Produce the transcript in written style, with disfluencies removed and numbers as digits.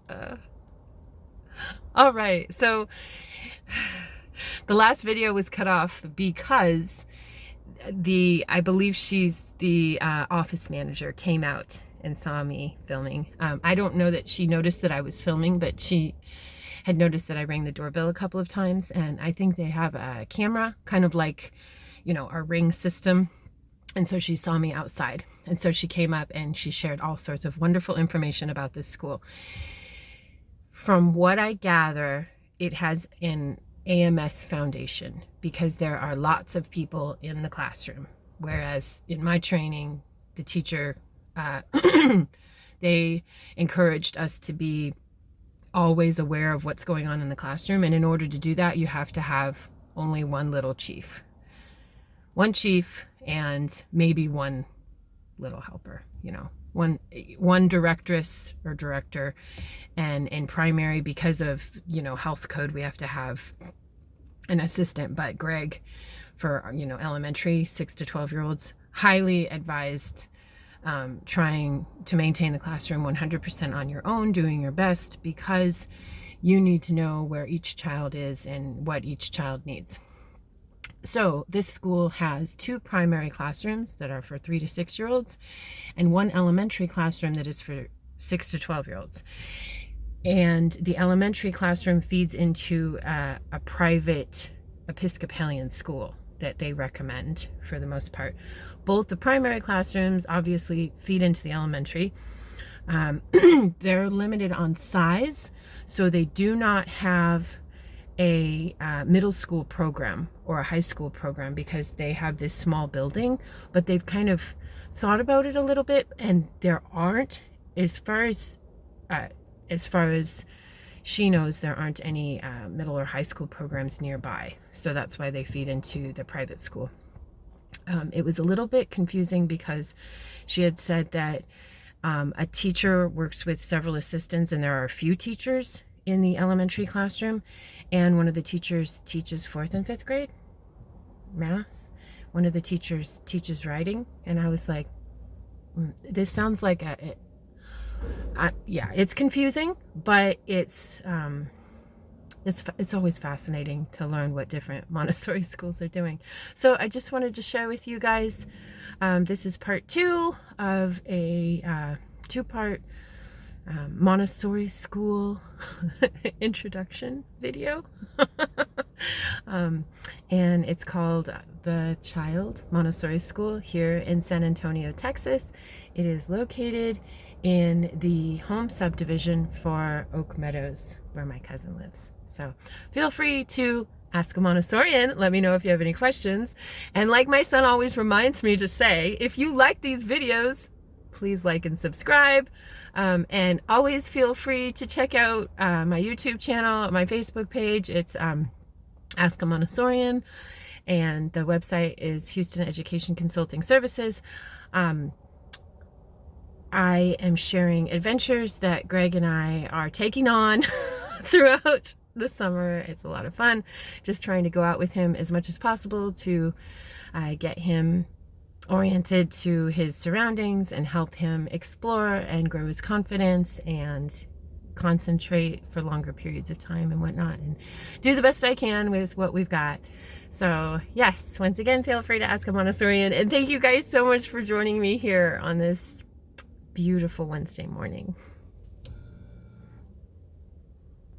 uh, all right, so the last video was cut off because I believe she's the office manager, came out and saw me filming. I don't know that she noticed that I was filming, but she had noticed that I rang the doorbell a couple of times, and I think they have a camera, kind of like, you know, our Ring system. And so she saw me outside. And so she came up and she shared all sorts of wonderful information about this school. From what I gather, it has an AMS foundation because there are lots of people in the classroom. Whereas in my training, the teacher, they encouraged us to be always aware of what's going on in the classroom. And in order to do that, you have to have only one little chief. One chief and maybe one little helper, you know, one directress or director. And in primary, because of, you know, health code, we have to have an assistant. But Greg, for, you know, elementary 6 to 12-year-olds, highly advised trying to maintain the classroom 100% on your own, doing your best, because you need to know where each child is and what each child needs. So this school has 2 primary classrooms that are for 3 to 6-year-olds and 1 elementary classroom that is for 6 to 12-year-olds. And the elementary classroom feeds into a private Episcopalian school that they recommend for the most part. Both the primary classrooms obviously feed into the elementary. They're limited on size, so they do not have a middle school program or a high school program because they have this small building, but they've kind of thought about it a little bit, and there aren't, as far as she knows, there aren't any middle or high school programs nearby. So that's why they feed into the private school. It was a little bit confusing because she had said that a teacher works with several assistants, and there are a few teachers in the elementary classroom, and one of the teachers teaches 4th and 5th grade math. One of the teachers teaches writing, and I was like, this sounds like yeah, it's confusing, but it's always fascinating to learn what different Montessori schools are doing. So I just wanted to share with you guys, this is part 2 of a 2-part Montessori school introduction video. And it's called The Child Montessori School here in San Antonio, Texas. It is located in the home subdivision for Oak Meadows, where my cousin lives. So feel free to ask a Montessorian. Let me know if you have any questions. And like my son always reminds me to say, if you like these videos, please like and subscribe. And always feel free to check out my YouTube channel, my Facebook page. It's Ask a Montessorian, and the website is Houston Education Consulting Services. I am sharing adventures that Greg and I are taking on throughout the summer. It's a lot of fun, just trying to go out with him as much as possible to get him oriented to his surroundings and help him explore and grow his confidence and concentrate for longer periods of time and whatnot, and do the best I can with what we've got. So yes, once again, feel free to ask a Montessorian, and thank you guys so much for joining me here on this beautiful Wednesday morning.